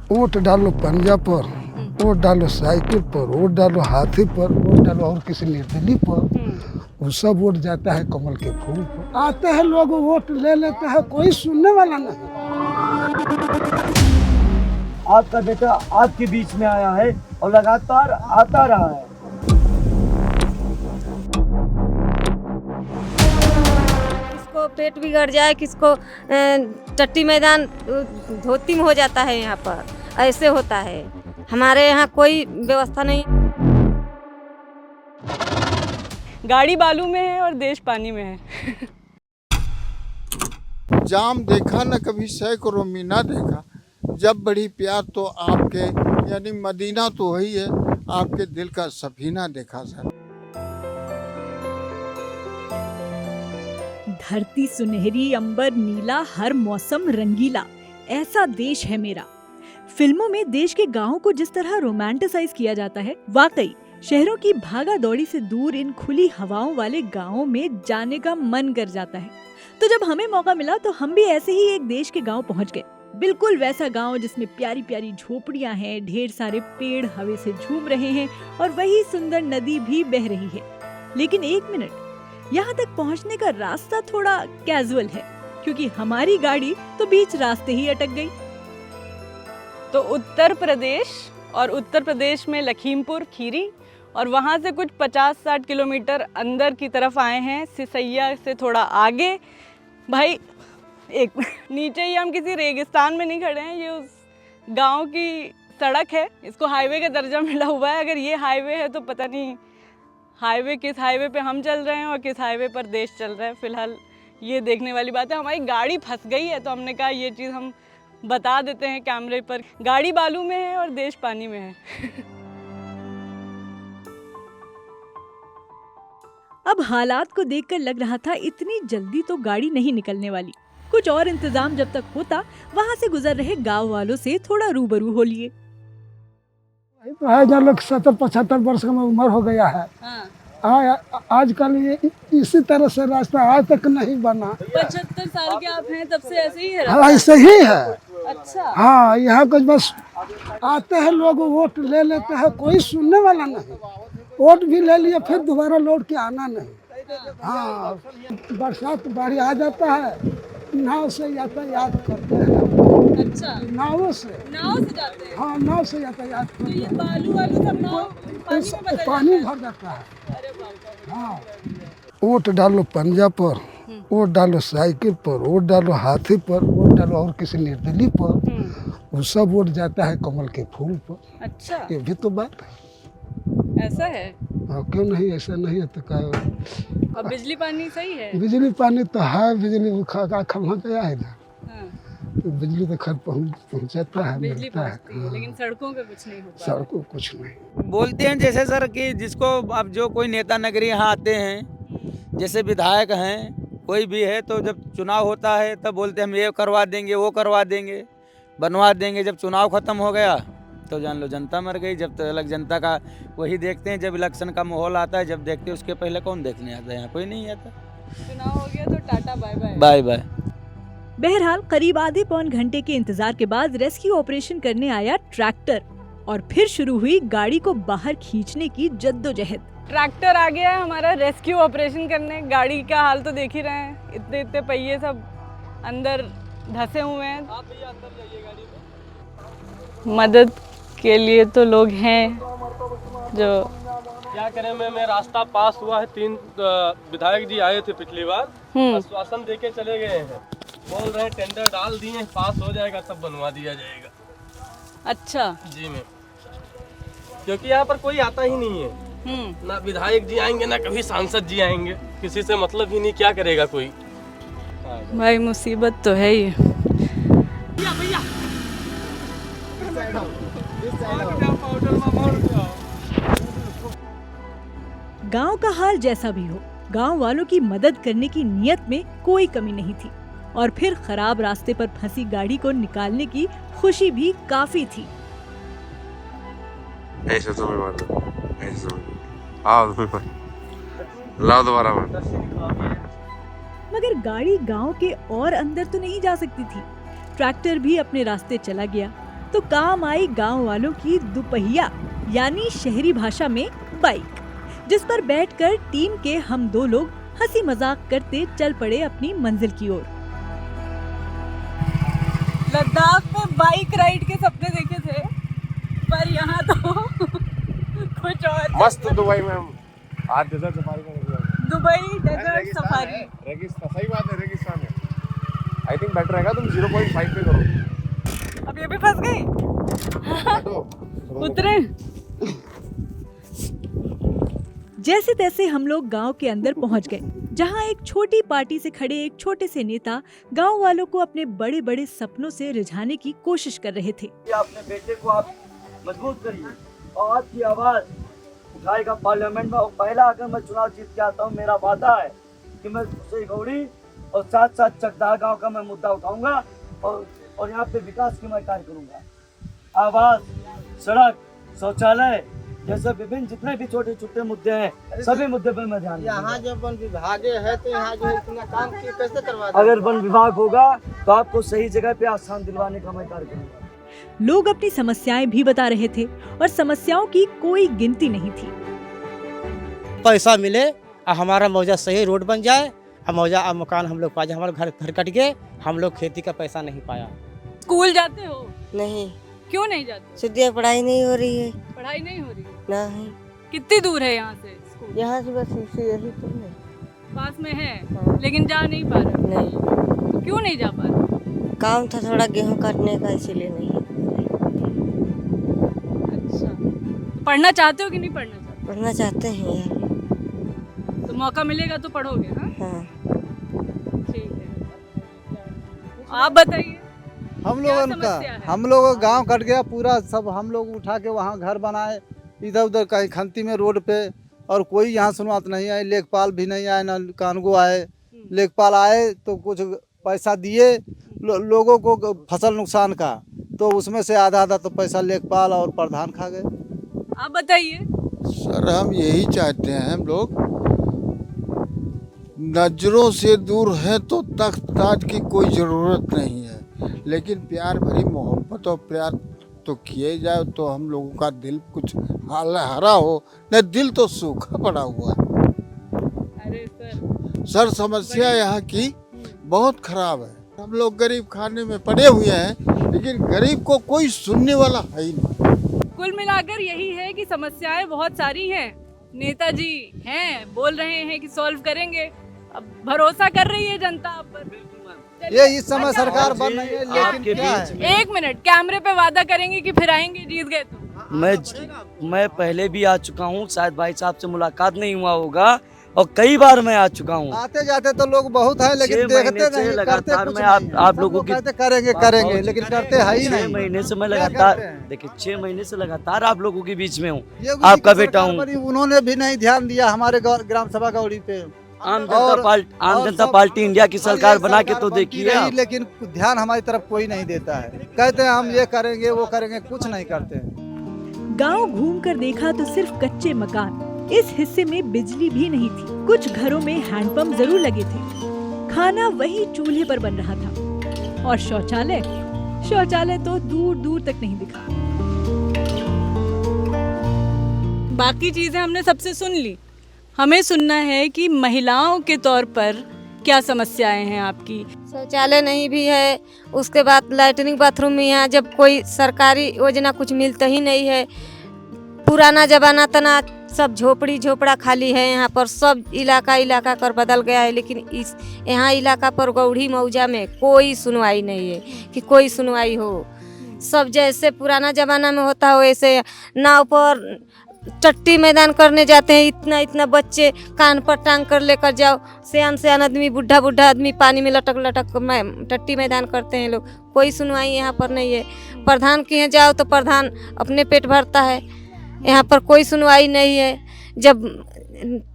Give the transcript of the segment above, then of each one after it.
Vote डालो पंजा पर, वोट डालो साइकिल पर, वोट डालो हाथी पर, वोट डालो और किसी निर्दलीय पर, वो सब वोट जाता है कमल के फूल पर। आते हैं लोग वोट ले लेते हैं, कोई सुनने वाला नहीं। आपका बेटा आपके बीच में आया है और लगातार आता रहा है। किसको पेट बिगड़ जाए, किसको टट्टी मैदान धोती में हो जाता है, यहाँ पर ऐसे होता है। हमारे यहाँ कोई व्यवस्था नहीं। गाड़ी बालू में है और देश पानी में है। जाम देखा न कभी सैकड़ों मीना देखा, जब बड़ी प्यार तो आपके यानी मदीना तो वही है, आपके दिल का सफीना देखा सर। धरती सुनहरी, अंबर नीला, हर मौसम रंगीला, ऐसा देश है मेरा। फिल्मों में देश के गांवों को जिस तरह रोमांटिसाइज किया जाता है, वाकई शहरों की भागा दौड़ी से दूर इन खुली हवाओं वाले गांवों में जाने का मन कर जाता है। तो जब हमें मौका मिला तो हम भी ऐसे ही एक देश के गांव पहुंच गए। बिल्कुल वैसा गांव जिसमें प्यारी प्यारी झोपड़ियां हैं, ढेर सारे पेड़ हवा से झूम रहे हैं और वही सुंदर नदी भी बह रही है। लेकिन एक मिनट, यहाँ तक पहुँचने का रास्ता थोड़ा कैजुअल है, क्योंकि हमारी गाड़ी तो बीच रास्ते ही अटक गई। तो उत्तर प्रदेश, और उत्तर प्रदेश में लखीमपुर खीरी, और वहाँ से कुछ 50-60 किलोमीटर अंदर की तरफ आए हैं, सिसैया से थोड़ा आगे। भाई एक नीचे ही हम किसी रेगिस्तान में नहीं खड़े हैं, ये उस गांव की सड़क है, इसको हाईवे का दर्जा मिला हुआ है। अगर ये हाईवे है तो पता नहीं हाईवे किस हाईवे पे हम चल रहे हैं और किस हाईवे पर देश चल रहा है। फिलहाल ये देखने वाली बात है। हमारी गाड़ी फंस गई है, तो हमने कहा ये चीज़ हम बता देते हैं कैमरे पर। गाड़ी बालू में है और देश पानी में है। अब हालात को देखकर लग रहा था इतनी जल्दी तो गाड़ी नहीं निकलने वाली। कुछ और इंतजाम जब तक होता, वहाँ से गुजर रहे गांव वालों से थोड़ा रूबरू हो लिए। तो है जब लोग 70-75 वर्ष का उम्र हो गया है। आजकल ये इसी तरह से रास्ता आज तक नहीं बना। 75 साल के आप हैं, तब से ऐसे ही है? हाँ, ऐसे ही है। अच्छा। हाँ, यहाँ कुछ बस आते हैं लोग वोट ले लेते हैं, कोई सुनने वाला नहीं। वोट भी ले लिया, फिर दोबारा लौट के आना नहीं। हाँ, बरसात बाढ़ आ जाता है, नाव से यातायात करते हैं। अच्छा, नावों से जाते हैं? हाँ, नाव से यातायात करते हैं। ये बालू वालू सब नाव पानी भर जाता है। हाँ, वोट डालो पंजा पर, वोट डालो साइकिल पर, वोट डालो हाथी पर, वोट डालो और किसी निर्दलीय पर, वो सब वोट जाता है कमल के फूल पर। अच्छा, ये भी तो बात है। ऐसा है? हाँ, क्यों नहीं, ऐसा नहीं है तो क्या। और बिजली पानी सही है? बिजली पानी तो है, बिजली का खंभा गया है ना, हाँ, तो बिजली तो खैर पहुँचाता है, बिजली मिलता है। पहुंचती है, लेकिन सड़कों पे कुछ नहीं होता। सड़कों कुछ नहीं। बोलते हैं जैसे सर कि जिसको अब जो कोई नेता नगरी यहाँ आते हैं, जैसे विधायक हैं, कोई भी है, तो जब चुनाव होता है तब बोलते हैं हम ये करवा देंगे, वो करवा देंगे, बनवा देंगे। जब चुनाव खत्म हो गया तो जान लो जनता मर गई। जब तक जनता का वही देखते हैं, जब इलेक्शन का माहौल आता है, जब देखते हैं, उसके पहले कौन देखने आता है? यहाँ कोई नहीं आता। चुनाव हो गया तो tata bye bye. Bye bye. बहरहाल करीब आधे पौन घंटे के इंतजार के बाद रेस्क्यू ऑपरेशन करने आया ट्रैक्टर, और फिर शुरू हुई गाड़ी को बाहर खींचने की जद्दोजहद। ट्रैक्टर आ गया है हमारा रेस्क्यू ऑपरेशन करने। गाड़ी का हाल तो देख ही रहे हैं, इतने इतने पहिए सब अंदर धंसे हुए हैं। आप भैया अंदर जाइए गाड़ी में। मदद के लिए तो लोग हैं जो क्या करें। मैं रास्ता पास हुआ है, 3 विधायक जी आए थे पिछली बार, आश्वासन देके चले गए हैं। बोल रहे हैं टेंडर डाल दिए, पास हो जाएगा तब बनवा दिया जाएगा। अच्छा जी मैम, क्योंकि यहाँ पर कोई आता ही नहीं है। ना विधायक जी आएंगे, ना कभी सांसद जी आएंगे, किसी से मतलब ही नहीं, क्या करेगा कोई। भाई मुसीबत तो है ही। गांव का हाल जैसा भी हो, गांव वालों की मदद करने की नीयत में कोई कमी नहीं थी, और फिर खराब रास्ते पर फंसी गाड़ी को निकालने की खुशी भी काफी थी। ऐसे तो मैं मार दूं, ऐसे तो आओ लाओ दोबारा मार। मगर गाड़ी गांव के और अंदर तो नहीं जा सकती थी। ट्रैक्टर भी अपने रास्ते चला गया तो काम आई गांव वालों की दुपहिया यानी शहरी भाषा में बाइक, जिस पर बैठकर टीम के हम 2 लोग हंसी मजाक करते चल पड़े अपनी मंजिल की ओर। लद्दाख में बाइक राइड के सपने देखे थे, पर यहाँ तो कुछ और। मस्त दुबई में हम आज डेजर्ट सफारी में निकले। दुबई डेजर्ट सफारी, रेगिस्तान, सही बात है, रेगिस्तान है। आई थिंक बेटर रहेगा तुम 0.5 पे करो। अब ये भी फंस गई। उतरे। जैसे तैसे हम लोग गांव के अंदर पहुंच गए, जहां एक छोटी पार्टी से खड़े एक छोटे से नेता गांव वालों को अपने बड़े बड़े सपनों से रिझाने की कोशिश कर रहे थे। अपने बेटे को आप मजबूत करिए और आपकी आवाज उठाएगा पार्लियामेंट में। पहला अगर मैं चुनाव जीत के आता हूँ, मेरा वादा है कि मैं सुसई गौड़ी और साथ साथ चकदाह गांव का मैं मुद्दा उठाऊंगा और यहाँ पे विकास की मैं कार्य करूंगा। आवास, सड़क, शौचालय जैसे विभिन्न जितने भी छोटे छोटे मुद्दे हैं, सभी मुद्दे पर मैं ध्यान दूंगा। यहाँ जब वन विभाग है तो यहाँ जो इतना काम कैसे करवा? अगर वन विभाग होगा तो आपको सही जगह पे आस्थान दिलवाने का मैं कार्य करूंगा। लोग अपनी समस्याएं भी बता रहे थे और समस्याओं की कोई गिनती नहीं थी। पैसा मिले, हमारा मौजा सही रोड बन जाए, मौजा मकान हम लोग पा जाए, हमारा घर कट गए, हम लोग खेती का पैसा नहीं पाया। स्कूल जाते हो? नहीं। क्यों नहीं जाते? सीधे पढ़ाई नहीं हो रही है। पढ़ाई नहीं हो रही? नहीं। कितनी दूर है यहाँ से स्कूल? यहाँ से बस यही तो है, पास में है। हाँ। लेकिन जा नहीं पा रहे? नहीं। तो क्यों नहीं जा पा रहे? काम था थोड़ा गेहूं काटने का, इसीलिए नहीं। अच्छा, तो पढ़ना चाहते हो कि नहीं पढ़ना चाहते? पढ़ना चाहते हैं यार। तो मौका मिलेगा तो पढ़ोगे ना? हाँ। ठीक है, आप बताइए। हम लोगों का गांव कट गया पूरा, सब हम लोग उठा के वहाँ घर बनाए, इधर उधर कहीं खंती में रोड पे, और कोई यहाँ सुनवात नहीं आई। लेखपाल भी नहीं आए, ना कानगो आए। लेखपाल आए तो कुछ पैसा दिए लोगों को फसल नुकसान का, तो उसमें से आधा आधा तो पैसा लेखपाल और प्रधान खा गए। आप बताइए। सर हम यही चाहते हैं, हम लोग नजरों से दूर है तो तख्त ताज की कोई ज़रूरत नहीं है, लेकिन प्यार भरी मोहब्बत और प्यार तो किए जाए तो हम लोगों का दिल कुछ हरा हो, न दिल तो सूखा पड़ा हुआ है। अरे सर समस्या यहाँ की बहुत खराब है। हम लोग गरीब खाने में पड़े हुए हैं, लेकिन गरीब को कोई सुनने वाला है ही नहीं। कुल मिलाकर यही है कि समस्याएं बहुत सारी हैं, नेताजी हैं, बोल रहे हैं कि सॉल्व करेंगे, अब भरोसा कर रही है जनता आप पर। ये इस समय सरकार बन रही है, लेकिन क्या है? 1 मिनट, कैमरे पे वादा करेंगे कि फिर आएंगे जीत गए तो? मैं पहले भी आ चुका हूँ, शायद भाई साहब से मुलाकात नहीं हुआ होगा, और कई बार मैं आ चुका हूँ। आते जाते तो लोग बहुत हैं, लेकिन देखते नहीं, करते कुछ नहीं। आप लोगों की करेंगे लेकिन करते है ही नहीं। 6 महीने से मैं लगातार, देखिए 6 महीने से लगातार आप लोगों के बीच में हूँ, आपका बेटा हूँ। उन्होंने भी नहीं ध्यान दिया हमारे ग्राम सभा गौड़ी पे। आम जनता पार्टी इंडिया की सरकार बना के तो देखिए, लेकिन ध्यान हमारी तरफ कोई नहीं देता है। कहते हैं हम ये करेंगे वो करेंगे, कुछ नहीं करते। गांव घूमकर देखा तो सिर्फ कच्चे मकान, इस हिस्से में बिजली भी नहीं थी। कुछ घरों में हैंडपंप जरूर लगे थे, खाना वही चूल्हे पर बन रहा था, और शौचालय तो दूर दूर तक नहीं दिखा। बाकी चीजें हमने सबसे सुन ली, हमें सुनना है कि महिलाओं के तौर पर क्या समस्याएं हैं आपकी। शौचालय नहीं भी है, उसके बाद लैट्रिन बाथरूम भी है, जब कोई सरकारी योजना कुछ मिलता ही नहीं है। पुराना जमाना तना सब झोपड़ा खाली है, यहाँ पर सब इलाका कर बदल गया है, लेकिन इस यहाँ इलाका पर गौड़ी मौजा में कोई सुनवाई नहीं है कि कोई सुनवाई हो। सब जैसे पुराना जमाना में होता हो वैसे नाव पर टट्टी मैदान करने जाते हैं, इतना बच्चे कान पर टांग कर लेकर जाओ, सियान आदमी बुढ़ा आदमी पानी में लटक टट्टी मैदान करते हैं लोग। कोई सुनवाई यहाँ पर नहीं है। प्रधान के यहाँ जाओ तो प्रधान अपने पेट भरता है, यहाँ पर कोई सुनवाई नहीं है। जब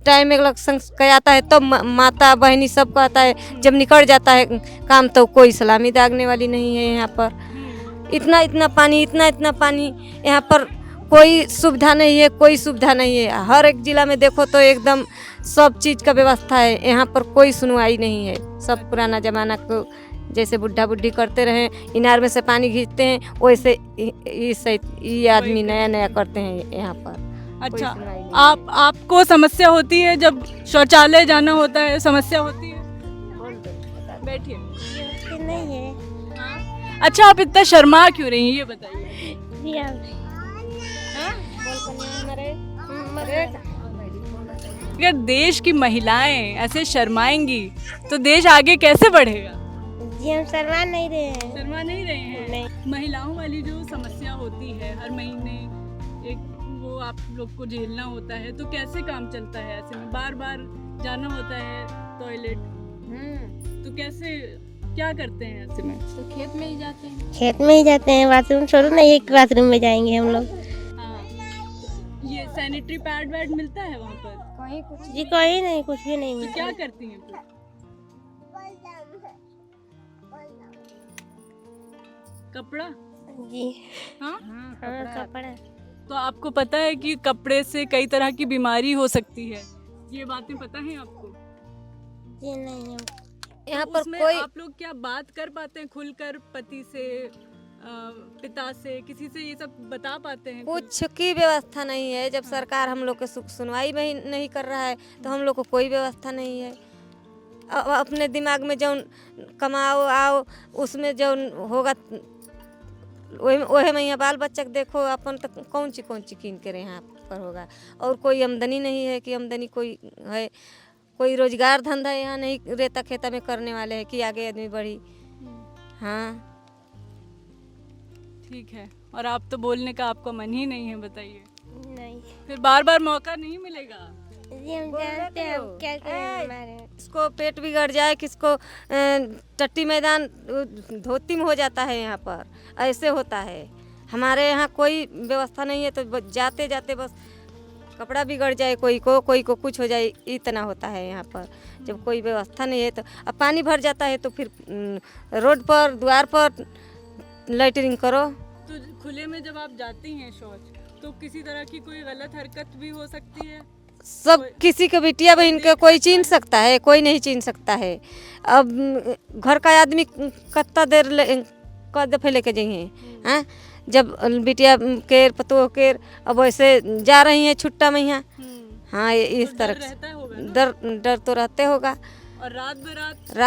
टाइम इलेक्शन आता है तब माता बहनी सब कहता है, जब निकल जाता है काम तो कोई सलामी दागने वाली नहीं है। यहाँ पर इतना पानी यहाँ पर कोई सुविधा नहीं है, कोई सुविधा नहीं है। हर एक जिला में देखो तो एकदम सब चीज़ का व्यवस्था है। यहाँ पर कोई सुनवाई नहीं है। सब पुराना ज़माना को जैसे बुढ़ा बुढ़ी करते रहे, इनार में से पानी खींचते हैं, वैसे ये आदमी नया नया करते हैं यहाँ पर। अच्छा, आपको समस्या होती है जब शौचालय जाना होता है? समस्या होती है? बैठिए। नहीं है। अच्छा, आप इतना शर्मा क्यों रही हैं ये बताइए। अगर देश की महिलाएं ऐसे शर्माएंगी तो देश आगे कैसे बढ़ेगा? जी हम शर्मा नहीं रहे हैं। शर्मा नहीं रहे हैं? नहीं। महिलाओं वाली जो समस्या होती है हर महीने एक, वो आप लोग को झेलना होता है, तो कैसे काम चलता है? ऐसे में बार बार जाना होता है टॉयलेट, तो कैसे क्या करते हैं ऐसे में? तो खेत में ही जाते हैं। खेत में ही जाते हैं, बाथरूम छोड़ो ना, एक बाथरूम में जाएंगे हम लोग। हाँ, ये सैनिटरी पैड वैड मिलता है वहाँ पर? कहीं कुछ जी कोई नहीं, कुछ भी नहीं तो मिलता। क्या करती हैं फिर? कपड़ा? जी हाँ, हाँ कपड़ा। तो आपको पता है कि कपड़े से कई तरह की बीमारी हो सकती है, ये बातें पता है आपको? जी नहीं। यहाँ तो पर उसमें कोई आप लोग क्या बात कर पाते हैं खुलकर, पति से, पिता से, किसी से ये सब बता पाते हैं? कुछ की व्यवस्था नहीं है। जब सरकार हम लोग के सुनवाई में नहीं कर रहा है तो हम लोग को कोई व्यवस्था नहीं है। अपने दिमाग में जो कमाओ आओ, उसमें जो होगा वही में यहाँ बाल बच्चा के देखो, अपन तो कौन सी कीन के यहाँ पर होगा। और कोई आमदनी नहीं है कि आमदनी कोई है, कोई रोजगार धंधा यहाँ नहीं रेता खेता में करने वाले हैं कि आगे आदमी बढ़ी। हाँ ठीक है। और आप तो बोलने का आपका मन ही नहीं है, बताइए। नहीं। फिर बार बार मौका नहीं मिलेगा? जी हम जानते हैं क्या करें हमारे। किसको पेट बिगड़ जाए, किसको टट्टी मैदान धोती में हो जाता है, यहाँ पर ऐसे होता है। हमारे यहाँ कोई व्यवस्था नहीं है, तो जाते जाते बस कपड़ा बिगड़ जाए कोई को कुछ हो जाए, इतना होता है यहाँ पर। जब कोई व्यवस्था नहीं है तो अब पानी भर जाता है तो फिर रोड पर द्वार पर लैटरिंग करो। तो खुले में जब आप जाती हैं शौच, तो किसी तरह की कोई गलत हरकत भी हो सकती है? सब किसी के बिटिया बहन के कोई छीन सकता है, कोई नहीं छीन सकता है। अब घर का आदमी कितना देर क दफे लेके जाइए, हाँ जब बिटिया के पतो के अब वैसे जा रही हैं छुट्टा में यहाँ। हाँ इस तरह डर तो रहते होगा। और रात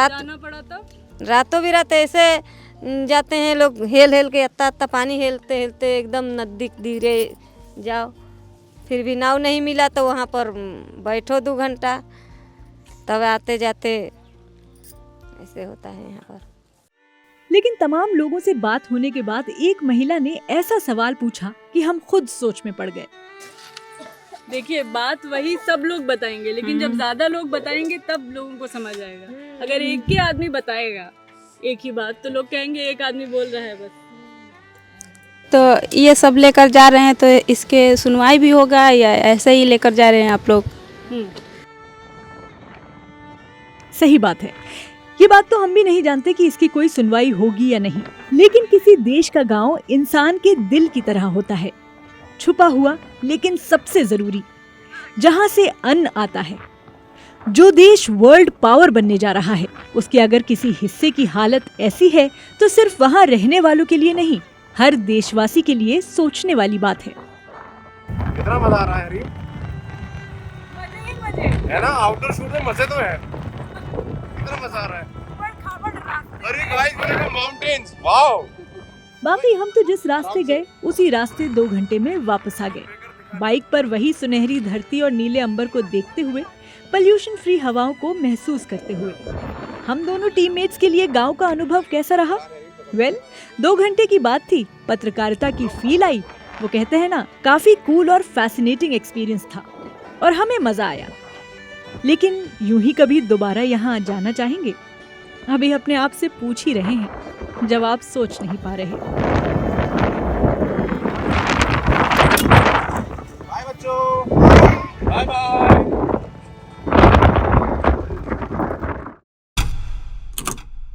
जाना पड़ा तब? रातों भी रात ऐसे जाते हैं लोग, हेल के अत्ता पानी हेलते हेलते एकदम नदी धीरे जाओ, फिर भी नाव नहीं मिला तो वहाँ पर बैठो 2 घंटा, तब आते जाते ऐसे होता है यहाँ पर। लेकिन तमाम लोगों से बात होने के बाद एक महिला ने ऐसा सवाल पूछा कि हम खुद सोच में पड़ गए। देखिए, बात वही सब लोग बताएंगे, लेकिन जब ज्यादा लोग बताएंगे तब लोगों को समझ आएगा। अगर एक ही आदमी बताएगा एक ही बात तो लोग कहेंगे एक आदमी बोल रहा है बस। तो ये सब लेकर जा रहे हैं तो इसके सुनवाई भी होगा या ऐसे ही लेकर जा रहे हैं आप लोग? सही बात है, ये बात तो हम भी नहीं जानते कि इसकी कोई सुनवाई होगी या नहीं। लेकिन किसी देश का गांव इंसान के दिल की तरह होता है, छुपा हुआ लेकिन सबसे जरूरी, जहां से अन्न आता है। जो देश वर्ल्ड पावर बनने जा रहा है, उसके अगर किसी हिस्से की हालत ऐसी है तो सिर्फ वहां रहने वालों के लिए नहीं, हर देशवासी के लिए सोचने वाली बात है। कितना मजा आ रहा है हरी? मजे है ना, आउटडोर शूट में मजे तो है। कितना मजा आ रहा है। अरे guys, look at the mountains, wow. बाकी हम तो जिस रास्ते गए उसी रास्ते 2 घंटे में वापस आ गए, बाइक पर वही सुनहरी धरती और नीले अंबर को देखते हुए, पॉल्यूशन फ्री हवाओं को महसूस करते हुए। हम दोनों टीममेट्स के लिए गांव का अनुभव कैसा रहा? वेल, 2 घंटे की बात थी, पत्रकारिता की फील आई। वो कहते हैं ना, काफी कूल और फैसिनेटिंग एक्सपीरियंस था और हमें मजा आया। लेकिन यूं ही कभी दोबारा यहाँ जाना चाहेंगे? अभी अपने आप से पूछ ही रहे हैं, जवाब सोच नहीं पा रहे। बाय बच्चों, बाय बाय।